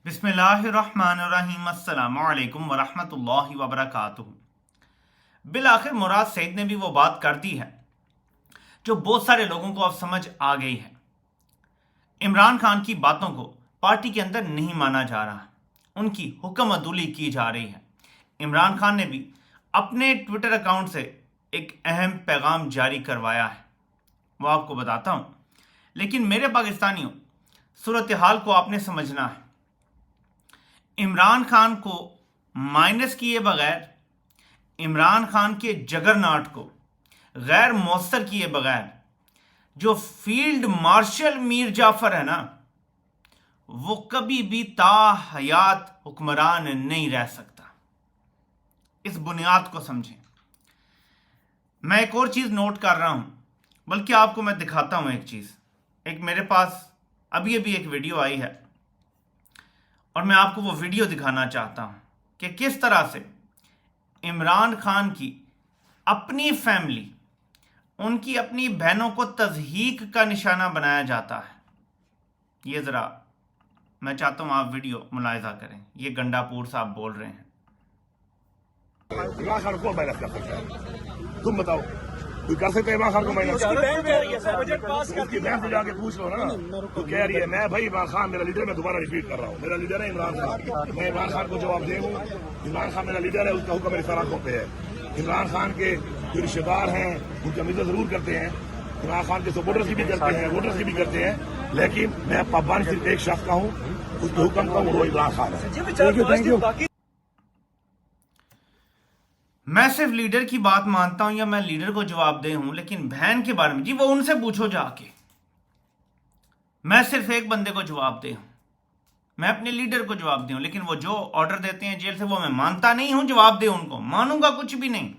بسم اللہ الرحمن الرحیم السلام علیکم ورحمۃ اللہ وبرکاتہ۔ بالآخر مراد سعید نے بھی وہ بات کر دی ہے جو بہت سارے لوگوں کو اب سمجھ آ گئی ہے۔ عمران خان کی باتوں کو پارٹی کے اندر نہیں مانا جا رہا، ان کی حکم عدولی کی جا رہی ہے۔ عمران خان نے بھی اپنے ٹویٹر اکاؤنٹ سے ایک اہم پیغام جاری کروایا ہے، وہ آپ کو بتاتا ہوں۔ لیکن میرے پاکستانیوں، صورتحال کو آپ نے سمجھنا ہے۔ عمران خان کو مائنس کیے بغیر، عمران خان کے جگرناٹ کو غیر مؤثر کیے بغیر جو فیلڈ مارشل میر جعفر ہے نا، وہ کبھی بھی تا حیات حکمران نہیں رہ سکتا۔ اس بنیاد کو سمجھیں۔ میں ایک اور چیز نوٹ کر رہا ہوں، بلکہ آپ کو میں دکھاتا ہوں ایک چیز۔ ایک میرے پاس ابھی ایک ویڈیو آئی ہے اور میں آپ کو وہ ویڈیو دکھانا چاہتا ہوں کہ کس طرح سے عمران خان کی اپنی فیملی، ان کی اپنی بہنوں کو تضحیک کا نشانہ بنایا جاتا ہے۔ یہ ذرا میں چاہتا ہوں آپ ویڈیو ملاحظہ کریں۔ یہ گنڈا پور صاحب بول رہے ہیں۔ عمران خان کو مائنس کر سکتا ہے؟ تم بتاؤ، کوئی کر سکتا ہے عمران خان کو مائنس؟ اس کی بہن سے جا کے پوچھ لو نا، تو کہہ رہی ہے میں بھائی عمران خان میرا لیڈر، میں دوبارہ ریپیٹ کر رہا ہوں، میرا لیڈر ہے عمران خان، میں عمران خان کو جواب دے ہوں۔ عمران خان میرا لیڈر ہے، اس کا حکم میری سراخوں پہ ہے۔ عمران خان کے جو رشتے دار ہیں ان کی عزت ضرور کرتے ہیں، عمران خان کے سپورٹرز کی بھی کرتے ہیں، ووٹرز کی بھی کرتے ہیں، لیکن میں پابند صرف ایک شخص کا ہوں، اس کے حکم کا ہوں، وہ عمران خان ہے۔ میں صرف لیڈر کی بات مانتا ہوں یا میں لیڈر کو جواب دے ہوں، لیکن بہن کے بارے میں جی وہ ان سے پوچھو جا کے۔ میں صرف ایک بندے کو جواب دے ہوں، میں اپنے لیڈر کو جواب دے ہوں، لیکن وہ جو آرڈر دیتے ہیں جیل سے وہ میں مانتا نہیں ہوں، جواب دے ان کو مانوں گا کچھ بھی نہیں۔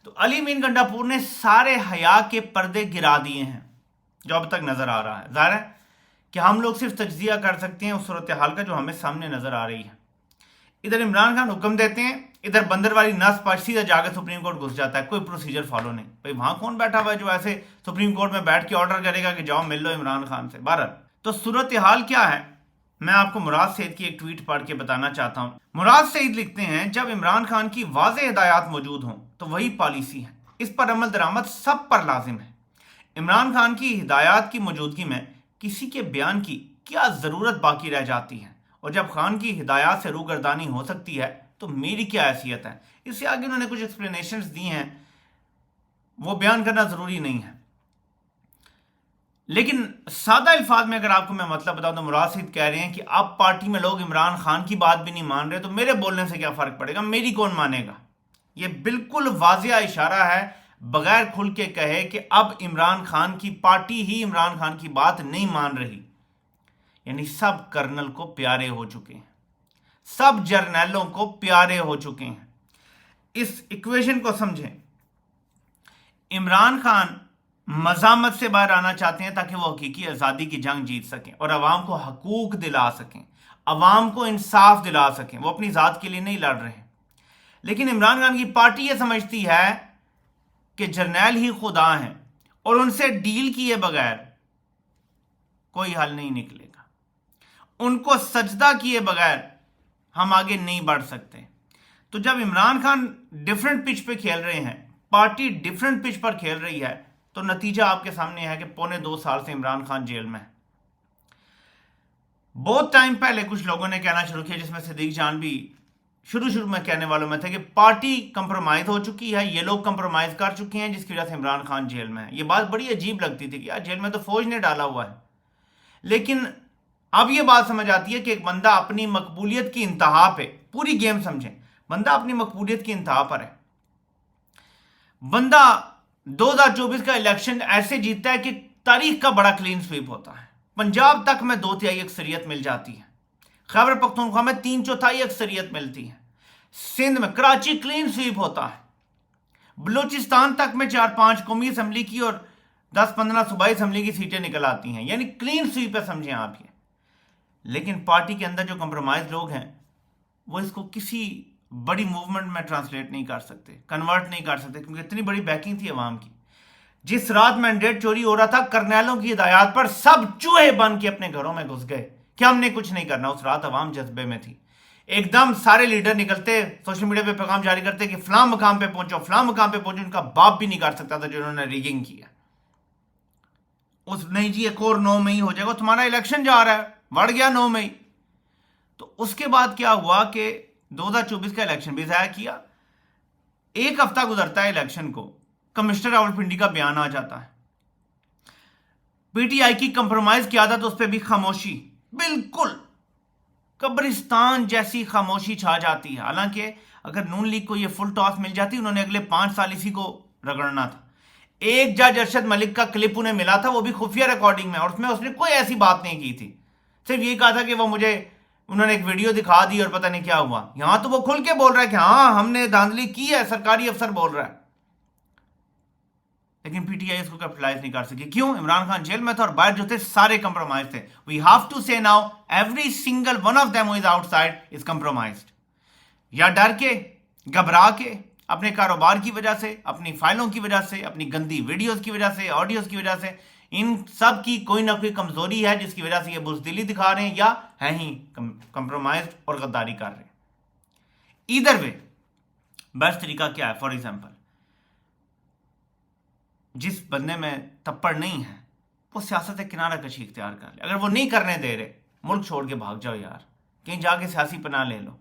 تو علی مین گنڈا پور نے سارے حیا کے پردے گرا دیے ہیں جو اب تک نظر آ رہا ہے۔ ظاہر ہے کہ ہم لوگ صرف تجزیہ کر سکتے ہیں اس صورتحال کا جو ہمیں سامنے نظر آ رہی ہے۔ ادھر عمران خان حکم دیتے ہیں، ادھر بندر والی نس پر سیدھا جا کے سپریم کورٹ گھس جاتا ہے، کوئی پروسیجر فالو نہیں۔ بھائی وہاں کون بیٹھا ہوا ہے جو ایسے سپریم کورٹ میں بیٹھ کے آرڈر کرے گا کہ جاؤ مل لو عمران خان سے؟ بہرحال تو صورتحال کیا ہے، میں آپ کو مراد سعید کی ایک ٹویٹ پڑھ کے بتانا چاہتا ہوں۔ مراد سعید لکھتے ہیں جب عمران خان کی واضح ہدایات موجود ہوں تو وہی پالیسی ہے، اس پر عمل درآمد سب پر لازم ہے۔ عمران خان کی ہدایات کی موجودگی میں کسی کے بیان کی کیا ضرورت باقی رہ جاتی ہے، اور جب خان کی ہدایات سے روگردانی ہو سکتی ہے تو میری کیا حیثیت ہے؟ اس سے آگے انہوں نے کچھ ایکسپلینیشنز دی ہیں، وہ بیان کرنا ضروری نہیں ہے، لیکن سادہ الفاظ میں اگر آپ کو میں مطلب بتاؤں تو مراد سعید کہہ رہے ہیں کہ اب پارٹی میں لوگ عمران خان کی بات بھی نہیں مان رہے تو میرے بولنے سے کیا فرق پڑے گا، میری کون مانے گا؟ یہ بالکل واضح اشارہ ہے، بغیر کھل کے کہے کہ اب عمران خان کی پارٹی ہی عمران خان کی بات نہیں مان رہی، یعنی سب کرنل کو پیارے ہو چکے ہیں، سب جرنیلوں کو پیارے ہو چکے ہیں۔ اس ایکویشن کو سمجھیں۔ عمران خان مزاحمت سے باہر آنا چاہتے ہیں تاکہ وہ حقیقی آزادی کی جنگ جیت سکیں اور عوام کو حقوق دلا سکیں، عوام کو انصاف دلا سکیں۔ وہ اپنی ذات کے لیے نہیں لڑ رہے، لیکن عمران خان کی پارٹی یہ سمجھتی ہے کہ جرنیل ہی خدا ہیں اور ان سے ڈیل کیے بغیر کوئی حل نہیں نکلے گا، ان کو سجدہ کیے بغیر ہم آگے نہیں بڑھ سکتے۔ تو جب عمران خان ڈیفرنٹ پچ پہ کھیل رہے ہیں، پارٹی ڈیفرنٹ پچ پر کھیل رہی ہے، تو نتیجہ آپ کے سامنے ہے کہ 2.25 سال سے عمران خان جیل میں ہے۔ بہت ٹائم پہلے کچھ لوگوں نے کہنا شروع کیا، جس میں صدیق جان بھی شروع میں کہنے والوں میں تھے، کہ پارٹی کمپرومائز ہو چکی ہے، یہ لوگ کمپرومائز کر چکے ہیں جس کی وجہ سے عمران خان جیل میں ہے۔ یہ بات بڑی عجیب لگتی تھی کہ یار جیل میں تو فوج نے ڈالا ہوا ہے، لیکن اب یہ بات سمجھ آتی ہے کہ ایک بندہ اپنی مقبولیت کی انتہا پہ، پوری گیم سمجھیں، بندہ اپنی مقبولیت کی انتہا پر ہے، بندہ 2024 کا الیکشن ایسے جیتتا ہے کہ تاریخ کا بڑا کلین سویپ ہوتا ہے۔ پنجاب تک میں 2/3 اکثریت مل جاتی ہے، خیبر پختونخوا میں 3/4 اکثریت ملتی ہے، سندھ میں کراچی کلین سویپ ہوتا ہے، بلوچستان تک میں 4-5 قومی اسمبلی کی اور 10-15 صوبائی اسمبلی کی سیٹیں نکل آتی ہیں، یعنی کلین سویپ ہے سمجھیں آپ یہ۔ لیکن پارٹی کے اندر جو کمپرومائز لوگ ہیں وہ اس کو کسی بڑی موومنٹ میں ٹرانسلیٹ نہیں کر سکتے، کنورٹ نہیں کر سکتے، کیونکہ اتنی بڑی بیکنگ تھی عوام کی۔ جس رات مینڈیٹ چوری ہو رہا تھا، کرنیلوں کی ہدایات پر سب چوہے بن کے اپنے گھروں میں گھس گئے کہ ہم نے کچھ نہیں کرنا. اس رات عوام جذبے میں تھی. ایک دم سارے لیڈر نکلتے, سوشل میڈیا پہ پیغام جاری کرتے کہ فلاں مقام پہ پہنچو, فلاں مقام پہ پہنچو. ان کا باپ بھی نہیں کر سکتا تھا جنہوں نے ریگنگ کیا. نہیں جی ایک اور 9 مئی ہو جائے گا, تمہارا الیکشن جا رہا ہے, بڑھ گیا 9 مئی. تو اس کے بعد کیا ہوا کہ 2024 کا الیکشن بھی ضائع کیا. ایک ہفتہ گزرتا ہے الیکشن کو, کمشنر راولپنڈی کا بیان آ جاتا ہے. پی ٹی آئی کی کمپرومائز کی عادت, اس پہ بھی خاموشی, بالکل قبرستان جیسی خاموشی چھا جاتی ہے. حالانکہ اگر نون لیگ کو یہ فل ٹاس مل جاتی, انہوں نے اگلے 5 سال اسی کو رگڑنا تھا. ایک جج ارشد ملک کا کلپ انہیں ملا تھا, وہ بھی خفیہ ریکارڈنگ میں, اور اس میں اس نے کوئی ایسی بات نہیں کی تھی. صرف یہ کہا تھا کہ وہ مجھے انہوں نے ایک ویڈیو دکھا دی اور پتہ نہیں کیا ہوا. یہاں تو وہ کھل کے بول رہا ہے کہ ہاں ہم نے دھاندلی کی ہے, سرکاری افسر بول رہا ہے. لیکن پی ٹی آئی اس کو کیپٹلائز نہیں کر سکی. کیوں؟ عمران خان جیل میں تھا اور باہر جو تھے سارے کمپرومائز تھے. وی ہیو ٹو سے now every single one of them who is out side is compromised. یا ڈر کے, گھبرا کے, اپنے کاروبار کی وجہ سے, اپنی فائلوں کی وجہ سے, اپنی گندی ویڈیوز کی وجہ سے, آڈیوز کی وجہ سے, ان سب کی کوئی نہ کوئی کمزوری ہے جس کی وجہ سے یہ بزدلی دکھا رہے ہیں یا ہیں ہی کمپرومائزڈ اور غداری کر رہے ہیں. ایدر وے بیسٹ طریقہ کیا ہے؟ فار ایگزامپل, جس بندے میں تپڑ نہیں ہے وہ سیاست کنارہ کشی اختیار کر لے. اگر وہ نہیں کرنے دے رہے, ملک چھوڑ کے بھاگ جاؤ یار, کہیں جا کے سیاسی پناہ لے لو.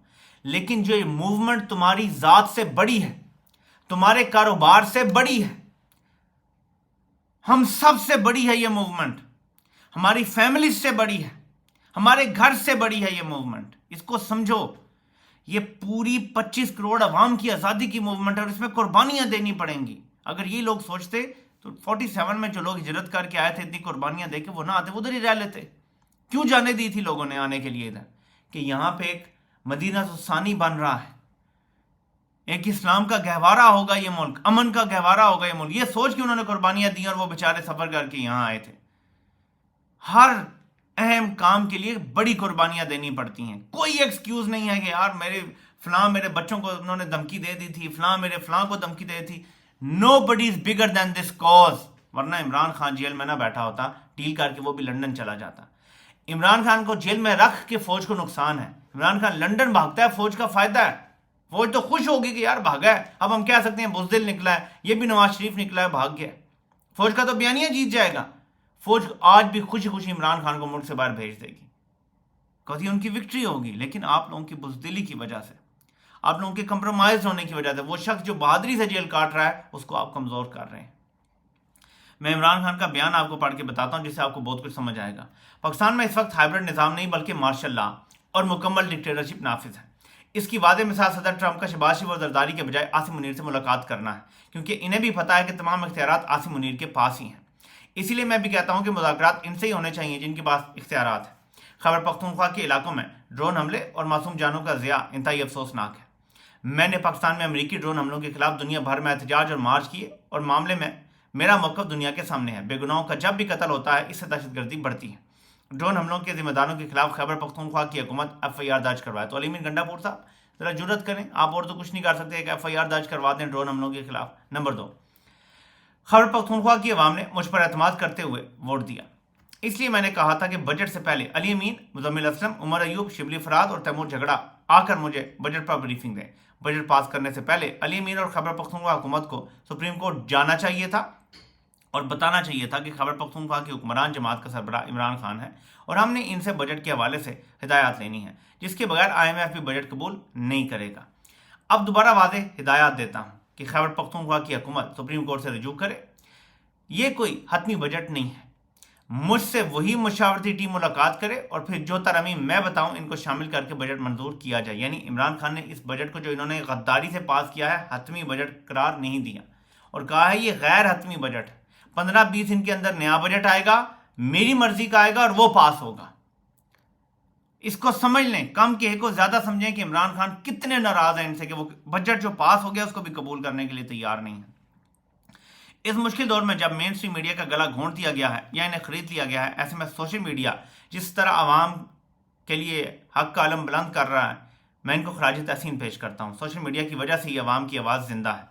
لیکن جو یہ موومنٹ تمہاری ذات سے بڑی ہے, تمہارے کاروبار سے بڑی ہے, ہم سب سے بڑی ہے یہ موومنٹ, ہماری فیملی سے بڑی ہے, ہمارے گھر سے بڑی ہے یہ موومنٹ. اس کو سمجھو, یہ پوری 25 کروڑ عوام کی آزادی کی موومنٹ ہے اور اس میں قربانیاں دینی پڑیں گی. اگر یہ لوگ سوچتے تو 47 میں جو لوگ ہجرت کر کے آئے تھے, اتنی قربانیاں دے کے وہ نہ آتے, وہ ادھر ہی رہ لیتے. کیوں جانے دی تھی لوگوں نے آنے کے لیے ادھر؟ کہ یہاں پہ ایک مدینہ ثانی بن رہا ہے, ایک اسلام کا گہوارہ ہوگا یہ ملک, امن کا گہوارہ ہوگا یہ ملک. یہ سوچ کے انہوں نے قربانیاں دی اور وہ بیچارے سفر کر کے یہاں آئے تھے. ہر اہم کام کے لیے بڑی قربانیاں دینی پڑتی ہیں. کوئی ایکسکیوز نہیں ہے کہ یار میرے بچوں کو انہوں نے دھمکی دے دی تھی, میرے فلاں کو دھمکی دے دی تھی. Nobody is bigger than this cause. ورنہ عمران خان جیل میں نہ بیٹھا ہوتا, ڈیل کر کے وہ بھی لندن چلا جاتا. عمران خان کو جیل میں رکھ کے فوج کو نقصان ہے. عمران خان لندن بھاگتا ہے, فوج کا فائدہ ہے. فوج تو خوش ہوگی کہ یار بھاگا ہے. اب ہم کہہ سکتے ہیں بزدل نکلا ہے, یہ بھی نواز شریف نکلا ہے, بھاگ گیا. فوج کا تو بیانیہ جیت جائے گا. فوج آج بھی خوشی خوشی عمران خان کو ملک سے باہر بھیج دے گی, کبھی ان کی وکٹری ہوگی. لیکن آپ لوگوں کی بزدلی کی وجہ سے, آپ لوگوں کے کمپرومائز ہونے کی وجہ سے, وہ شخص جو بہادری سے جیل کاٹ رہا ہے اس کو آپ کمزور کر رہے ہیں. میں عمران خان کا بیان آپ کو پڑھ کے بتاتا ہوں جس سے آپ کو بہت کچھ سمجھ آئے گا. پاکستان میں اس وقت ہائبرڈ نظام نہیں بلکہ مارشل لا اور مکمل ڈکٹیٹرشپ نافذ ہے. اس کی واضح مثال صدر ٹرمپ کا شہباز شریف اور زرداری کے بجائے عاصم منیر سے ملاقات کرنا ہے, کیونکہ انہیں بھی پتہ ہے کہ تمام اختیارات عاصم منیر کے پاس ہی ہیں. اسی لیے میں بھی کہتا ہوں کہ مذاکرات ان سے ہی ہونے چاہیے جن کے پاس اختیارات ہیں. خیبر پختونخوا کے علاقوں میں ڈرون حملے اور معصوم جانوں کا ضیاع انتہائی افسوسناک ہے. میں نے پاکستان میں امریکی ڈرون حملوں کے خلاف دنیا بھر میں احتجاج اور مارچ کیے اور معاملے میں میرا موقف دنیا کے سامنے ہے. بے گناہوں کا جب بھی قتل ہوتا ہے اس سے دہشت گردی بڑھتی ہے. ڈرون حملوں کے ذمہ داروں کے خلاف خیبر پختونخوا کی حکومت FIR درج کروائے. تو علی مین گنڈا پور صاحب ذرا جرت کریں, آپ اور تو کچھ نہیں کر سکتے کہ FIR درج کروا دیں ڈرون حملوں کے خلاف. نمبر 2, خیبر پختونخوا کی عوام نے مجھ پر اعتماد کرتے ہوئے ووٹ دیا. اس لیے میں نے کہا تھا کہ بجٹ سے پہلے علی امین, مزمل اسلم, عمر ایوب, شبلی فراد اور تیمور جھگڑا آ کر مجھے بجٹ پر بریفنگ دیں. بجٹ پاس کرنے سے پہلے علی امین اور خیبر پختونخوا حکومت کو سپریم کورٹ جانا چاہیے تھا اور بتانا چاہیے تھا کہ خیبر پختونخوا کی حکمران جماعت کا سربراہ عمران خان ہے اور ہم نے ان سے بجٹ کے حوالے سے ہدایات لینی ہے, جس کے بغیر IMF بھی بجٹ قبول نہیں کرے گا. اب دوبارہ واضح ہدایات دیتا ہوں کہ خیبر پختونخوا کی حکومت سپریم کورٹ سے رجوع کرے. یہ کوئی حتمی بجٹ نہیں ہے. مجھ سے وہی مشاورتی ٹیم ملاقات کرے اور پھر جو ترامیم میں بتاؤں ان کو شامل کر کے بجٹ منظور کیا جائے. یعنی عمران خان نے اس بجٹ کو جو انہوں نے غداری سے پاس کیا ہے حتمی بجٹ قرار نہیں دیا اور کہا ہے یہ غیر حتمی بجٹ ہے. 15-20 دن کے اندر نیا بجٹ آئے گا, میری مرضی کا آئے گا اور وہ پاس ہوگا. اس کو سمجھ لیں, کم کہے کو زیادہ سمجھیں کہ عمران خان کتنے ناراض ہیں ان سے کہ وہ بجٹ جو پاس ہو گیا اس کو بھی قبول کرنے کے لیے تیار نہیں ہے. اس مشکل دور میں جب مین اسٹریم میڈیا کا گلا گھونٹ دیا گیا ہے یا انہیں خرید لیا گیا ہے, ایسے میں سوشل میڈیا جس طرح عوام کے لیے حق کا علم بلند کر رہا ہے, میں ان کو خراج تحسین پیش کرتا ہوں. سوشل میڈیا کی وجہ سے یہ عوام کی آواز زندہ ہے.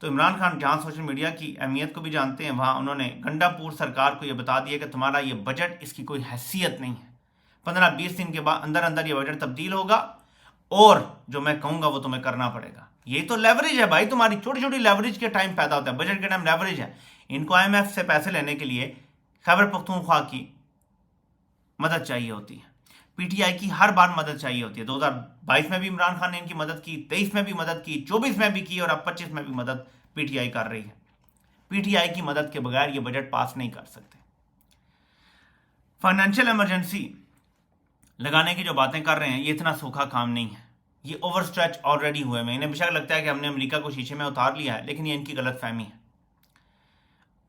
تو عمران خان جہاں سوشل میڈیا کی اہمیت کو بھی جانتے ہیں, وہاں انہوں نے گنڈا پور سرکار کو یہ بتا دیا کہ تمہارا یہ بجٹ اس کی کوئی حیثیت نہیں ہے. 15-20 دن کے بعد اندر اندر یہ بجٹ تبدیل ہوگا اور جو میں کہوں گا وہ تمہیں کرنا پڑے گا. یہ تو لیوریج ہے بھائی, تمہاری چھوٹی چھوٹی لیوریج کے ٹائم پیدا ہوتا ہے, بجٹ کے ٹائم لیوریج ہے. ان کو IMF سے پیسے لینے کے لیے خیبر پختونخوا کی مدد چاہیے ہوتی ہے, PTI کی ہر بار مدد چاہیے ہوتی ہے. 2022 میں بھی عمران خان نے ان کی مدد کی, 23 میں بھی مدد کی, 24 میں بھی کی, اور اب 25 میں بھی مدد PTI کر رہی ہے. PTI کی مدد کے بغیر یہ بجٹ پاس نہیں کر سکتے. فائنینشیل ایمرجنسی لگانے کی جو باتیں کر رہے ہیں یہ اتنا سوکھا کام نہیں ہے, یہ اوور اسٹریچ آلریڈی ہوئے ہیں. انہیں بشک لگتا ہے کہ ہم نے امریکہ کو شیشے میں اتار لیا ہے, لیکن یہ ان کی غلط فہمی ہے.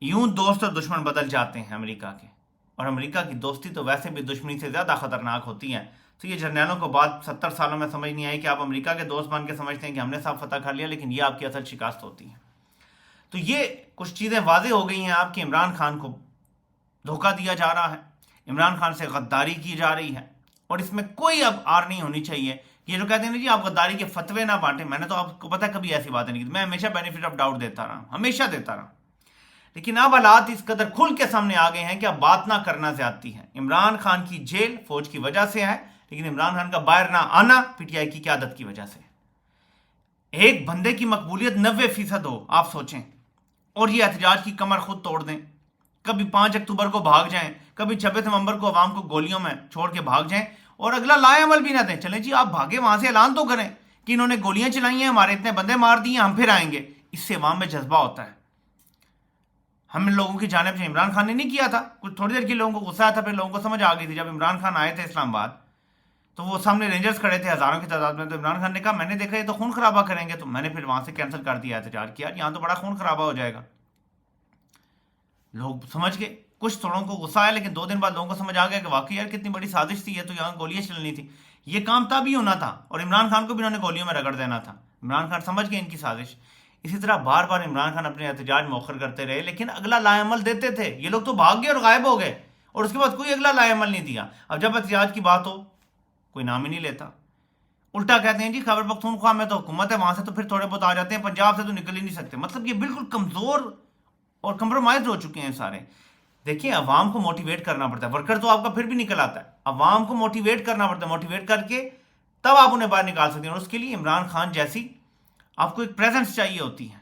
یوں دوست اور دشمن بدل جاتے ہیں امریکہ کے, اور امریکہ کی دوستی تو ویسے بھی دشمنی سے زیادہ خطرناک ہوتی ہے. تو یہ جرنیلوں کو بعد 70 سالوں میں سمجھ نہیں آئی کہ آپ امریکہ کے دوست بن کے سمجھتے ہیں کہ ہم نے سب فتح کر لیا, لیکن یہ آپ کی اصل شکست ہوتی ہے. تو یہ کچھ چیزیں واضح ہو گئی ہیں آپ کہ عمران خان کو دھوکہ دیا جا رہا ہے, عمران خان سے غداری کی جا رہی ہے, اور اس میں کوئی اب آر نہیں ہونی چاہیے. یہ جو کہتے ہیں جی آپ غداری کے فتوے نہ بانٹیں, میں نے تو آپ کو پتا کبھی ایسی باتیں نہیں کی, میں ہمیشہ بینیفٹ آف ڈاؤٹ دیتا رہا, ہمیشہ دیتا رہا. لیکن اب حالات اس قدر کھل کے سامنے آ گئے ہیں کہ اب بات نہ کرنا زیادتی ہے. عمران خان کی جیل فوج کی وجہ سے ہے, لیکن عمران خان کا باہر نہ آنا PTI کی قیادت کی وجہ سے. ایک بندے کی مقبولیت 90% ہو, آپ سوچیں, اور یہ احتجاج کی کمر خود توڑ دیں. کبھی 5 اکتوبر کو بھاگ جائیں, کبھی 26 نومبر کو عوام کو گولیوں میں چھوڑ کے بھاگ جائیں, اور اگلا لائے عمل بھی نہ دیں. چلیں جی آپ بھاگے وہاں سے اعلان تو کریں کہ انہوں نے گولیاں چلائی ہیں, ہمارے اتنے بندے مار دیے, ہم پھر آئیں گے. اس سے عوام میں جذبہ ہوتا ہے. ہم لوگوں کی جانب سے عمران خان نے نہیں کیا تھا, کچھ تھوڑی دیر کے لوگوں کو غصہ آیا تھا, پھر لوگوں کو سمجھ آ گئی تھی. جب عمران خان آئے تھے اسلام آباد تو وہ سامنے رینجرز کھڑے تھے ہزاروں کی تعداد میں, تو عمران خان نے کہا میں نے دیکھا یہ تو خون خرابہ کریں گے, تو میں نے پھر وہاں سے کینسل کر دیا احتجاج کیا, یہاں تو بڑا خون خرابہ ہو جائے گا. لوگ سمجھ گئے, کچھ تھوڑوں کو غصہ آیا, لیکن 2 دن بعد لوگوں کو سمجھ آ گیا کہ واقعی یار کتنی بڑی سازش تھی, یہ تو یہاں گولیاں چلنی تھی. یہ کام تب ہی ہونا تھا, اور عمران خان کو بھی انہوں نے گولیوں میں رگڑ دینا تھا. عمران خان سمجھ گئے ان کی سازش. اسی طرح بار بار عمران خان اپنے احتجاج مؤخر کرتے رہے, لیکن اگلا لائے عمل دیتے تھے. یہ لوگ تو بھاگ گئے اور غائب ہو گئے, اور اس کے بعد کوئی اگلا لائے عمل نہیں دیا. اب جب احتجاج کی بات ہو کوئی نام ہی نہیں لیتا, الٹا کہتے ہیں جی خیبر پختونخوا میں تو حکومت ہے, وہاں سے تو پھر تھوڑے بہت آ جاتے ہیں, پنجاب سے تو نکل ہی نہیں سکتے. مطلب یہ بالکل کمزور اور کمپرومائز ہو چکے ہیں سارے. دیکھیں عوام کو موٹیویٹ کرنا پڑتا ہے, ورکر تو آپ کا پھر بھی نکل آتا ہے, عوام کو موٹیویٹ کرنا پڑتا ہے, موٹیویٹ کر کے تب آپ انہیں باہر نکال سکتے ہیں. اور اس کے لیے عمران خان جیسی آپ کو ایک پریزنس چاہیے ہوتی ہے.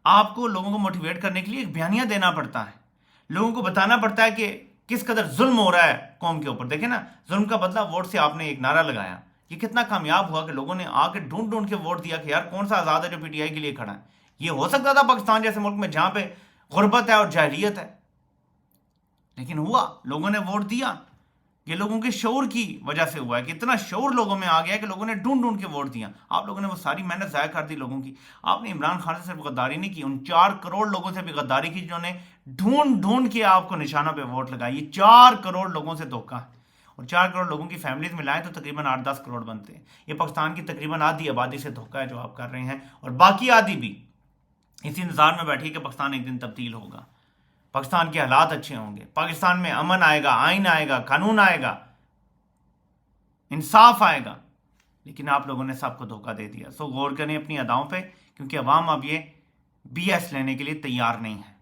آپ کو لوگوں کو موٹیویٹ کرنے کے لیے ایک بیانیہ دینا پڑتا ہے, لوگوں کو بتانا پڑتا ہے کہ کس قدر ظلم ہو رہا ہے قوم کے اوپر. دیکھیں نا, ظلم کا بدلہ ووٹ سے آپ نے ایک نعرہ لگایا, یہ کتنا کامیاب ہوا کہ لوگوں نے آ کے ڈھونڈ ڈھونڈ کے ووٹ دیا کہ یار کون سا آزاد ہے جو PTI کے لیے کھڑا ہے. یہ ہو سکتا تھا پاکستان جیسے ملک میں جہاں پہ غربت ہے اور جاہلیت ہے, لیکن ہوا, لوگوں نے ووٹ دیا. یہ لوگوں کے شعور کی وجہ سے ہوا ہے کہ اتنا شعور لوگوں میں آ گیا کہ لوگوں نے ڈھونڈ ڈھونڈ کے ووٹ دیا. آپ لوگوں نے وہ ساری محنت ضائع کر دی لوگوں کی. آپ نے عمران خان سے صرف غداری نہیں کی, ان 4 کروڑ لوگوں سے بھی غداری کی جنہوں نے ڈھونڈ ڈھونڈ کے آپ کو نشانوں پہ ووٹ لگائی. یہ 4 کروڑ لوگوں سے دھوکہ ہے, اور 4 کروڑ لوگوں کی فیملیز ملائیں تو تقریباً 8-10 کروڑ بنتے ہیں. یہ پاکستان کی تقریباً آدھی آبادی سے دھوکہ ہے جو آپ کر رہے ہیں, اور باقی آدھی بھی اسی انتظار میں بیٹھی کہ پاکستان ایک دن تبدیل ہوگا, پاکستان کے حالات اچھے ہوں گے, پاکستان میں امن آئے گا, آئین آئے گا, قانون آئے گا, انصاف آئے گا. لیکن آپ لوگوں نے سب کو دھوکہ دے دیا. سو غور کریں اپنی اداؤں پہ, کیونکہ عوام اب یہ BS لینے کے لیے تیار نہیں ہے.